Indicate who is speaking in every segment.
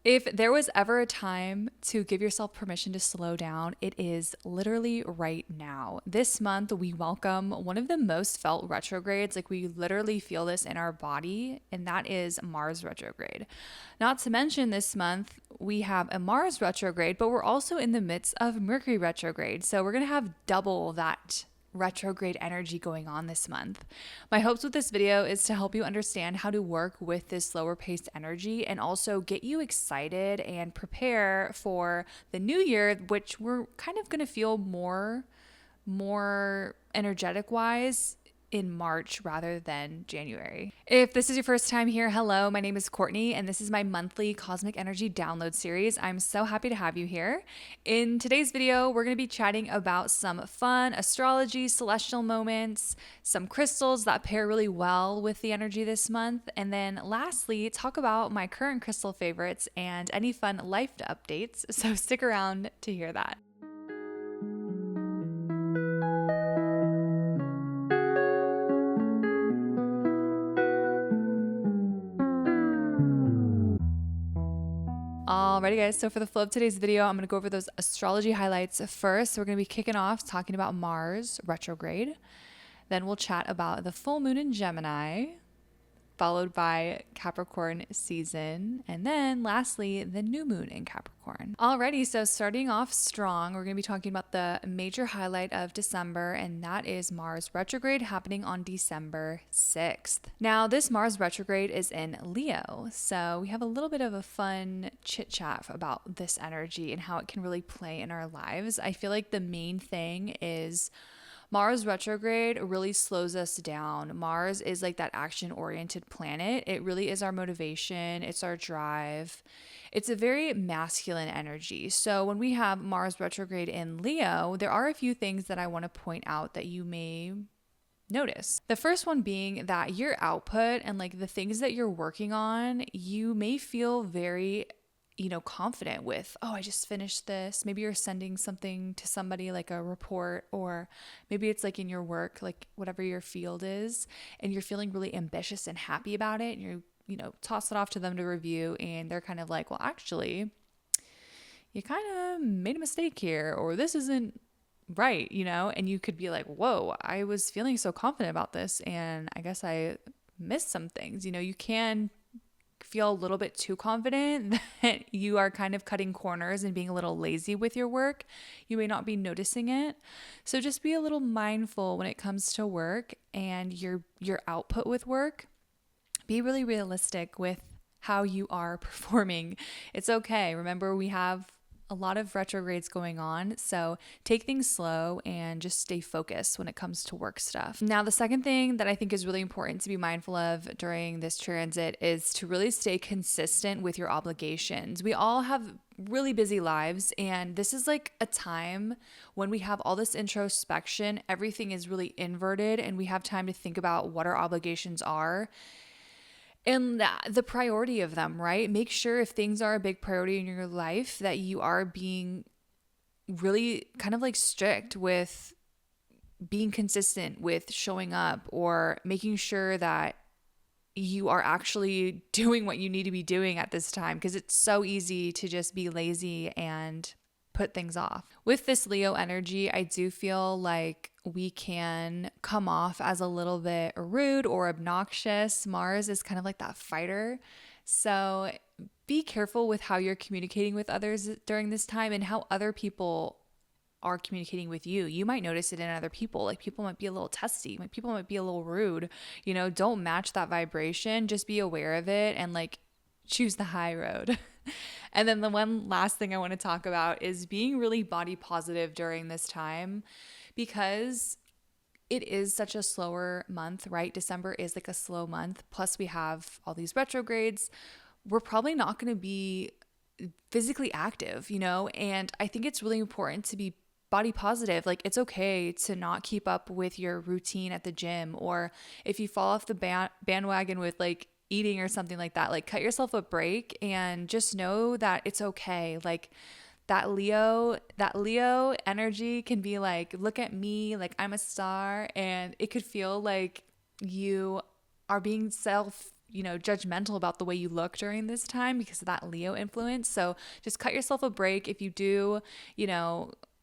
Speaker 1: If there was ever a time to give yourself permission to slow down, it is literally right now. This month, we welcome one of the most felt retrogrades. Like, we literally feel this in our body, and that is Mars retrograde. Not to mention, this month, we have a Mars retrograde, but we're also in the midst of Mercury retrograde. So, we're going to have double that retrograde energy going on this month. My hopes with this video is to help you understand how to work with this slower paced energy and also get you excited and prepare for the new year, which we're kind of going to feel more energetic wise in March rather than January. If this is your first time here, hello, my name is Courtney, and this is my monthly Cosmic Energy Download series. I'm so happy to have you here. In today's video, we're going to be chatting about some fun astrology, celestial moments, some crystals that pair really well with the energy this month, and then lastly, talk about my current crystal favorites and any fun life updates. So stick around to hear that. Alrighty guys, so for the flow of today's video, I'm going to go over those astrology highlights first. So we're going to be kicking off talking about Mars retrograde. Then we'll chat about the full moon in Gemini, followed by Capricorn season, and then lastly, the new moon in Capricorn. Alrighty, so starting off strong, we're going to be talking about the major highlight of December, and that is Mars retrograde happening on December 6th. Now, this Mars retrograde is in Leo, so we have a little bit of a fun chit chat about this energy and how it can really play in our lives. I feel like the main thing is Mars retrograde really slows us down. Mars is like that action-oriented planet. It really is our motivation. It's our drive. It's a very masculine energy. So when we have Mars retrograde in Leo, there are a few things that I want to point out that you may notice. The first one being that your output and like the things that you're working on, you may feel very confident with, oh, I just finished this. Maybe you're sending something to somebody like a report, or maybe it's like in your work, like whatever your field is, and you're feeling really ambitious and happy about it. And you toss it off to them to review, and they're kind of like, well, actually, you kind of made a mistake here, or this isn't right, and you could be like, whoa, I was feeling so confident about this, and I guess I missed some things. You can feel a little bit too confident that you are kind of cutting corners and being a little lazy with your work. You may not be noticing it. So just be a little mindful when it comes to work and your output with work. Be really realistic with how you are performing. It's okay. Remember, we have a lot of retrogrades going on, so take things slow and just stay focused when it comes to work stuff. Now, the second thing that I think is really important to be mindful of during this transit is to really stay consistent with your obligations. We all have really busy lives, and this is like a time when we have all this introspection, everything is really inverted, and we have time to think about what our obligations are and the priority of them, right? Make sure if things are a big priority in your life that you are being really kind of like strict with being consistent with showing up, or making sure that you are actually doing what you need to be doing at this time, because it's so easy to just be lazy and put things off. With this Leo energy, I do feel like we can come off as a little bit rude or obnoxious. Mars is kind of like that fighter. So be careful with how you're communicating with others during this time and how other people are communicating with you. You might notice it in other people. Like, people might be a little testy. Like, people might be a little rude. Don't match that vibration. Just be aware of it and like choose the high road. And then the one last thing I want to talk about is being really body positive during this time, because it is such a slower month, right? December is like a slow month. Plus we have all these retrogrades. We're probably not going to be physically active, and I think it's really important to be body positive. Like, it's okay to not keep up with your routine at the gym, or if you fall off the bandwagon with like eating or something like that, like cut yourself a break and just know that it's okay. Like, that Leo energy can be like, look at me, like I'm a star, and it could feel like you are being judgmental about the way you look during this time because of that Leo influence. So just cut yourself a break if you do,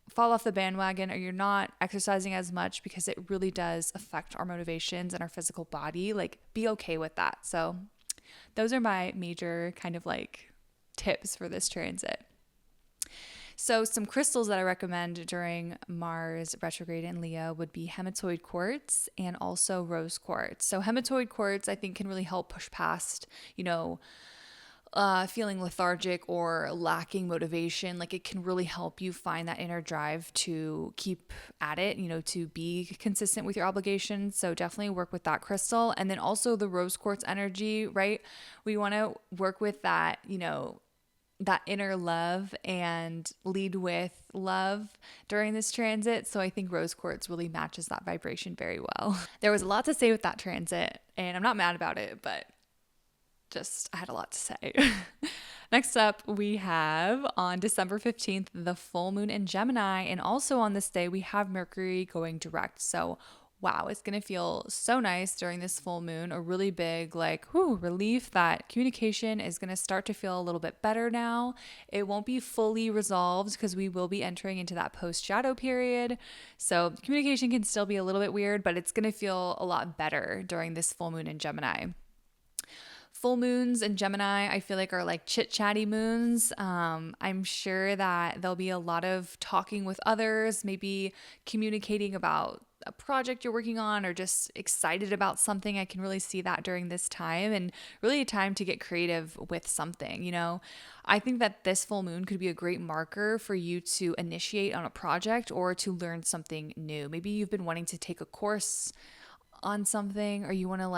Speaker 1: fall off the bandwagon or you're not exercising as much, because it really does affect our motivations and our physical body. Like, be okay with that. So those are my major kind of like tips for this transit. So some crystals that I recommend during Mars retrograde in Leo would be hematoid quartz and also rose quartz. So hematoid quartz, I think, can really help push past, feeling lethargic or lacking motivation. Like, it can really help you find that inner drive to keep at it, to be consistent with your obligations. So definitely work with that crystal. And then also the rose quartz energy, right? We want to work with that, that inner love and lead with love during this transit. So I think rose quartz really matches that vibration very well. There was a lot to say with that transit, and I'm not mad about it, but I had a lot to say. Next up, we have on December 15th, the full moon in Gemini. And also on this day, we have Mercury going direct. So wow, it's going to feel so nice during this full moon. A really big relief that communication is going to start to feel a little bit better now. It won't be fully resolved because we will be entering into that post-shadow period. So communication can still be a little bit weird, but it's going to feel a lot better during this full moon in Gemini. Full moons in Gemini, I feel like, are like chit-chatty moons. I'm sure that there'll be a lot of talking with others, maybe communicating about a project you're working on or just excited about something. I can really see that during this time, and really a time to get creative with something, I think that this full moon could be a great marker for you to initiate on a project or to learn something new. Maybe you've been wanting to take a course on something, or you want to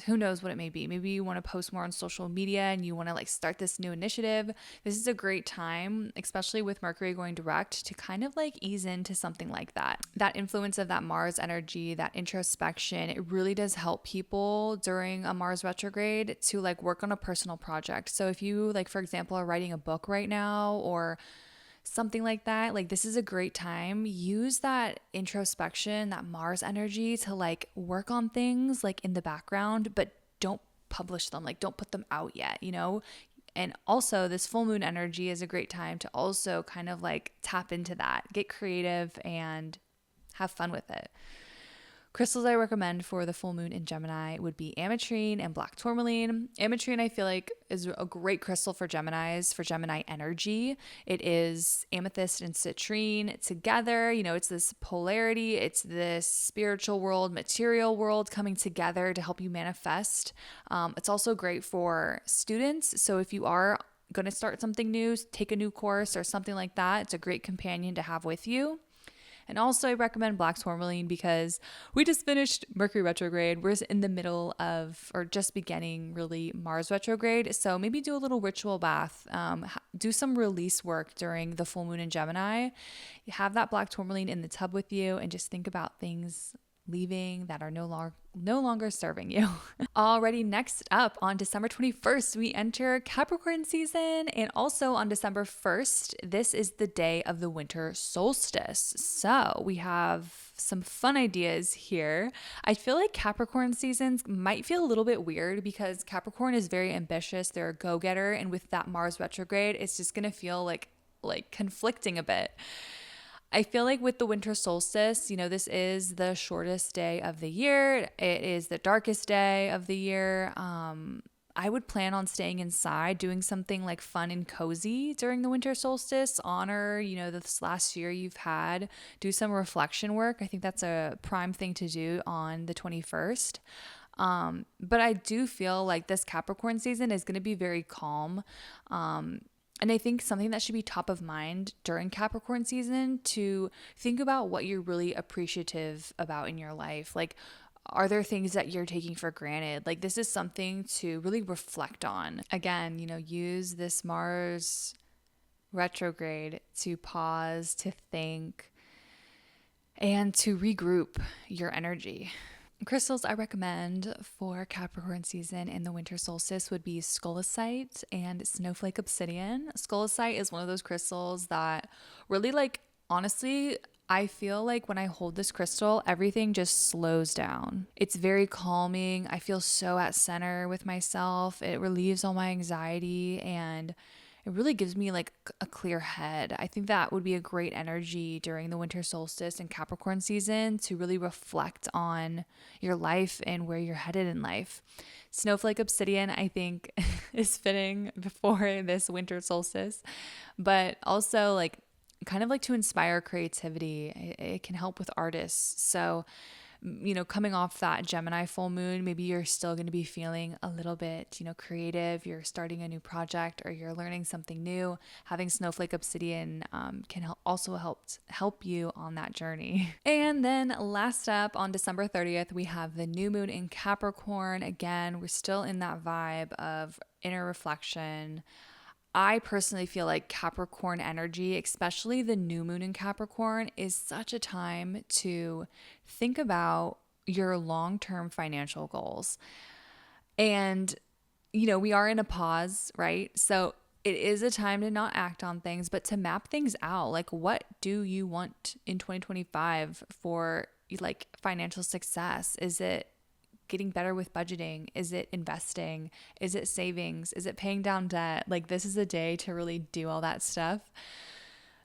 Speaker 1: who knows what it may be. Maybe you want to post more on social media and you want to start this new initiative. This is a great time, especially with Mercury going direct, to kind of ease into something like that. That influence of that Mars energy, that introspection, it really does help people during a Mars retrograde to work on a personal project. So if you for example are writing a book right now or something like that, this is a great time. Use that introspection, that Mars energy to work on things in the background, but don't publish them. Don't put them out yet, And also this full moon energy is a great time to also kind of tap into that, get creative and have fun with it. Crystals I recommend for the full moon in Gemini would be ametrine and black tourmaline. Ametrine, I feel is a great crystal for Geminis, for Gemini energy. It is amethyst and citrine together. It's this polarity. It's this spiritual world, material world coming together to help you manifest. It's also great for students. So if you are going to start something new, take a new course or something like that, it's a great companion to have with you. And also I recommend black tourmaline because we just finished Mercury retrograde. We're in the middle of, or just beginning really, Mars retrograde. So maybe do a little ritual bath, do some release work during the full moon in Gemini. You have that black tourmaline in the tub with you and just think about things leaving that are no longer serving you. Alrighty, next up on December 21st, we enter Capricorn season. And also on December 1st, this is the day of the Winter Solstice. So we have some fun ideas here. I feel like Capricorn seasons might feel a little bit weird because Capricorn is very ambitious. They're a go-getter. And with that Mars retrograde, it's just going to feel like conflicting a bit. I feel like with the winter solstice, this is the shortest day of the year. It is the darkest day of the year. I would plan on staying inside, doing something fun and cozy during the winter solstice. Honor, this last year you've had. Do some reflection work. I think that's a prime thing to do on the 21st. But I do feel like this Capricorn season is going to be very calm. And I think something that should be top of mind during Capricorn season to think about what you're really appreciative about in your life. Are there things that you're taking for granted? This is something to really reflect on. Again, use this Mars retrograde to pause, to think, and to regroup your energy. Crystals I recommend for Capricorn season and the winter solstice would be scolecite and snowflake obsidian. Scolecite is one of those crystals that really honestly, I feel like when I hold this crystal, everything just slows down. It's very calming. I feel so at center with myself. It relieves all my anxiety and it really gives me like a clear head. I think that would be a great energy during the winter solstice and Capricorn season to really reflect on your life and where you're headed in life. Snowflake obsidian, I think, is fitting before this winter solstice, but also like kind of like to inspire creativity. It can help with artists. So, coming off that Gemini full moon, maybe you're still going to be feeling a little bit, creative. You're starting a new project or you're learning something new. Having snowflake obsidian can also help you on that journey. And then last up on December 30th, we have the new moon in Capricorn. Again, we're still in that vibe of inner reflection. I personally feel like Capricorn energy, especially the new moon in Capricorn, is such a time to think about your long-term financial goals. And, we are in a pause, right? So it is a time to not act on things, but to map things out. Like, what do you want in 2025 for like financial success? Is it getting better with budgeting? Is it investing? Is it savings? Is it paying down debt? Like, this is a day to really do all that stuff.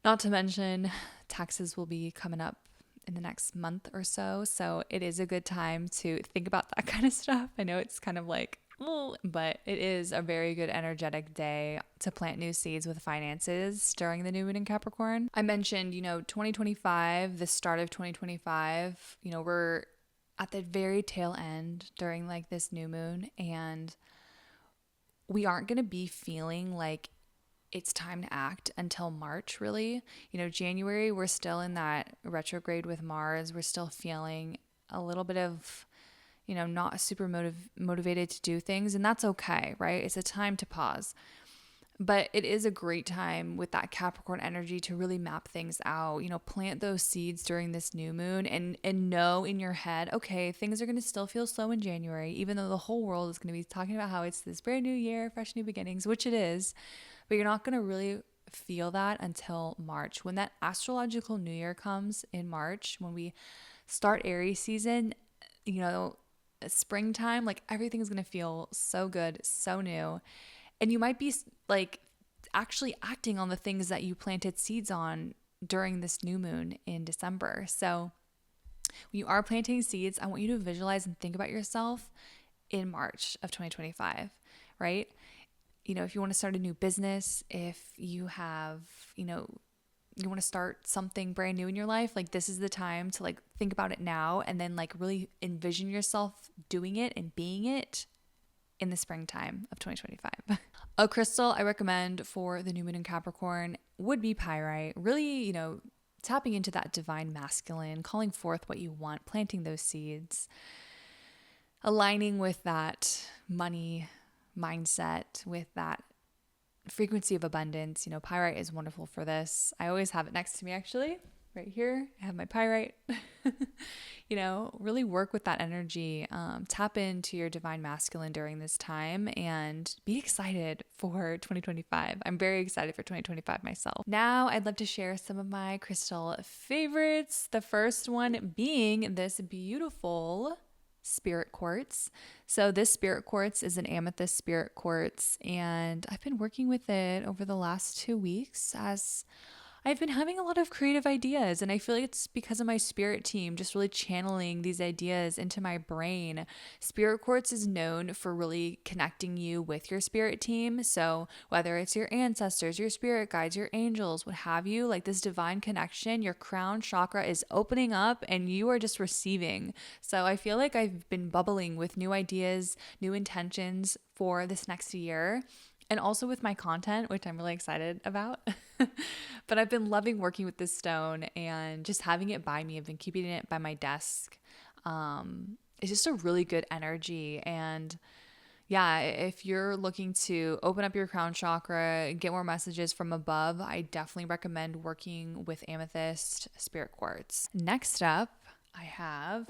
Speaker 1: Not to mention taxes will be coming up in the next month or so. So it is a good time to think about that kind of stuff. I know it's kind of like, but it is a very good energetic day to plant new seeds with finances during the new moon in Capricorn. I mentioned, 2025, the start of 2025, we're at the very tail end during like this new moon, and we aren't going to be feeling like it's time to act until March, really. January, we're still in that retrograde with Mars. We're still feeling a little bit of, not super motivated to do things, and that's okay, right? It's a time to pause. But it is a great time with that Capricorn energy to really map things out, plant those seeds during this new moon and know in your head, okay, things are going to still feel slow in January, even though the whole world is going to be talking about how it's this brand new year, fresh new beginnings, which it is. But you're not going to really feel that until March. When that astrological new year comes in March, when we start Aries season, springtime, like everything's going to feel so good, so new. And you might be like actually acting on the things that you planted seeds on during this new moon in December. So when you are planting seeds, I want you to visualize and think about yourself in March of 2025, right? If you want to start a new business, if you have, you want to start something brand new in your life, like this is the time to like think about it now and then like really envision yourself doing it and being it in the springtime of 2025. A crystal I recommend for the new moon in Capricorn would be pyrite. Really, tapping into that divine masculine, calling forth what you want, planting those seeds, aligning with that money mindset, with that frequency of abundance. Pyrite is wonderful for this. I always have it next to me, actually, right here. I have my pyrite. Really work with that energy. Tap into your divine masculine during this time and be excited for 2025. I'm very excited for 2025 myself. Now I'd love to share some of my crystal favorites. The first one being this beautiful spirit quartz. So this spirit quartz is an amethyst spirit quartz, and I've been working with it over the last 2 weeks as I've been having a lot of creative ideas, and I feel like it's because of my spirit team just really channeling these ideas into my brain. Spirit quartz is known for really connecting you with your spirit team. So whether it's your ancestors, your spirit guides, your angels, what have you, like this divine connection, your crown chakra is opening up and you are just receiving. So I feel like I've been bubbling with new ideas, new intentions for this next year. And also with my content, which I'm really excited about. But I've been loving working with this stone and just having it by me. I've been keeping it by my desk. It's just a really good energy. And yeah, if you're looking to open up your crown chakra, get more messages from above, I definitely recommend working with amethyst spirit quartz. Next up, I have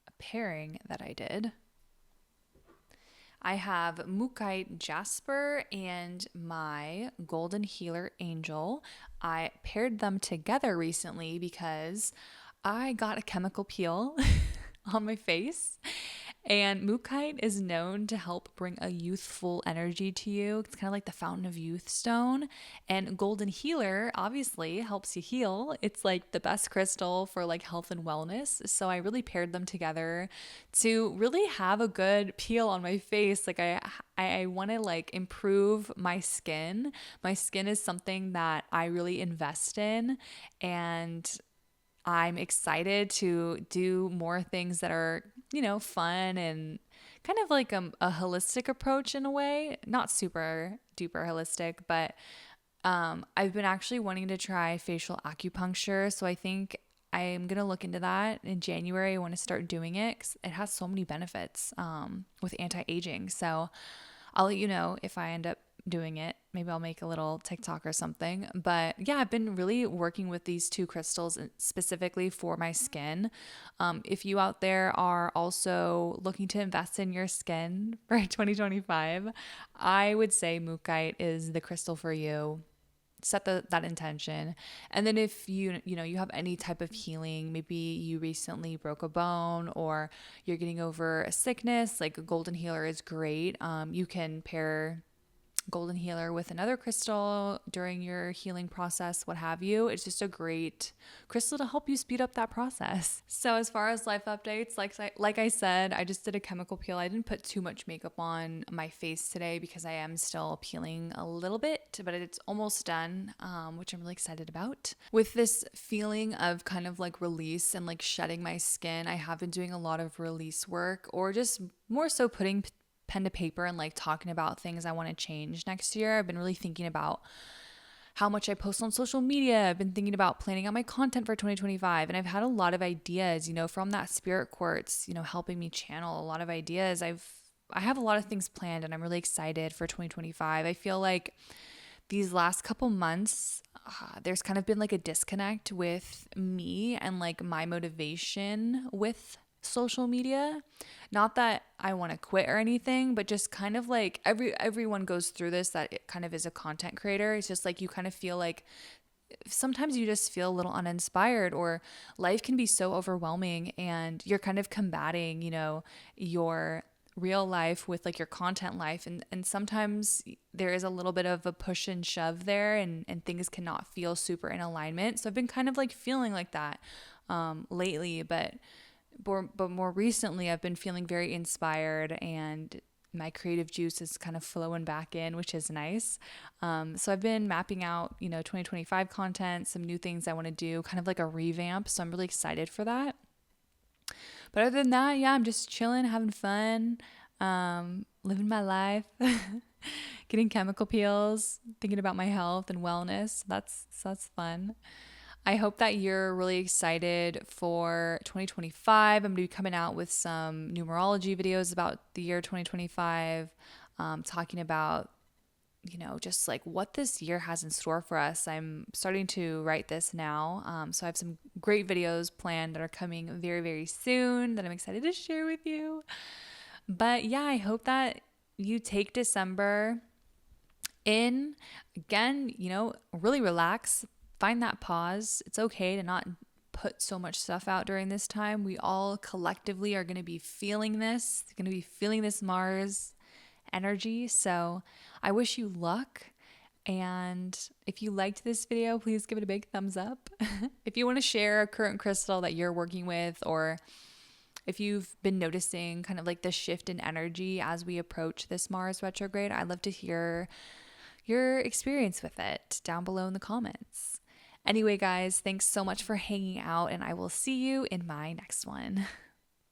Speaker 1: a pairing that I did. I have Mookaite Jasper and my Golden Healer Angel. I paired them together recently because I got a chemical peel on my face. And Mookaite is known to help bring a youthful energy to you. It's kind of like the Fountain of Youth stone. And Golden Healer obviously helps you heal. It's like the best crystal for like health and wellness. So I really paired them together to really have a good peel on my face. Like I want to like improve my skin. My skin is something that I really invest in, and I'm excited to do more things that are, fun and kind of like a holistic approach in a way. Not super duper holistic, but I've been actually wanting to try facial acupuncture. So I think I'm going to look into that in January. I want to start doing it because it has so many benefits with anti-aging. So I'll let you know if I end up doing it. Maybe I'll make a little TikTok or something. But yeah, I've been really working with these two crystals specifically for my skin. If you out there are also looking to invest in your skin for 2025, I would say Mookaite is the crystal for you. Set that intention. And then if you have any type of healing, maybe you recently broke a bone or you're getting over a sickness, like a golden healer is great. You can pair golden healer with another crystal during your healing process, what have you. It's just a great crystal to help you speed up that process. So as far as life updates, like I said, I just did a chemical peel. I didn't put too much makeup on my face today because I am still peeling a little bit, but it's almost done, which I'm really excited about. With this feeling of kind of like release and like shedding my skin, I have been doing a lot of release work, or just more so putting pen to paper and like talking about things I want to change next year. I've been really thinking about how much I post on social media. I've been thinking about planning out my content for 2025, and I've had a lot of ideas, from that spirit quartz, helping me channel a lot of ideas. I have a lot of things planned, and I'm really excited for 2025. I feel like these last couple months, there's kind of been like a disconnect with me and like my motivation with social media. Not that I want to quit or anything, but just kind of like everyone goes through this, that it kind of is a content creator. It's just like you kind of feel like sometimes you just feel a little uninspired, or life can be so overwhelming and you're kind of combating, your real life with like your content life, and sometimes there is a little bit of a push and shove there, and things cannot feel super in alignment. So I've been kind of like feeling like that lately, but more recently I've been feeling very inspired, and my creative juice is kind of flowing back in, which is nice. So I've been mapping out, 2025 content, some new things I want to do, kind of like a revamp. So I'm really excited for that. But other than that, yeah, I'm just chilling, having fun, living my life, getting chemical peels, thinking about my health and wellness. That's fun. I hope that you're really excited for 2025. I'm going to be coming out with some numerology videos about the year 2025, talking about, just like what this year has in store for us. I'm starting to write this now. So I have some great videos planned that are coming very, very soon that I'm excited to share with you. But yeah, I hope that you take December in, again, really relax. Find that pause. It's okay to not put so much stuff out during this time. We all collectively are going to be feeling this. Going to be feeling this Mars energy. So I wish you luck. And if you liked this video, please give it a big thumbs up. If you want to share a current crystal that you're working with, or if you've been noticing kind of like the shift in energy as we approach this Mars retrograde, I'd love to hear your experience with it down below in the comments. Anyway, guys, thanks so much for hanging out, and I will see you in my next one.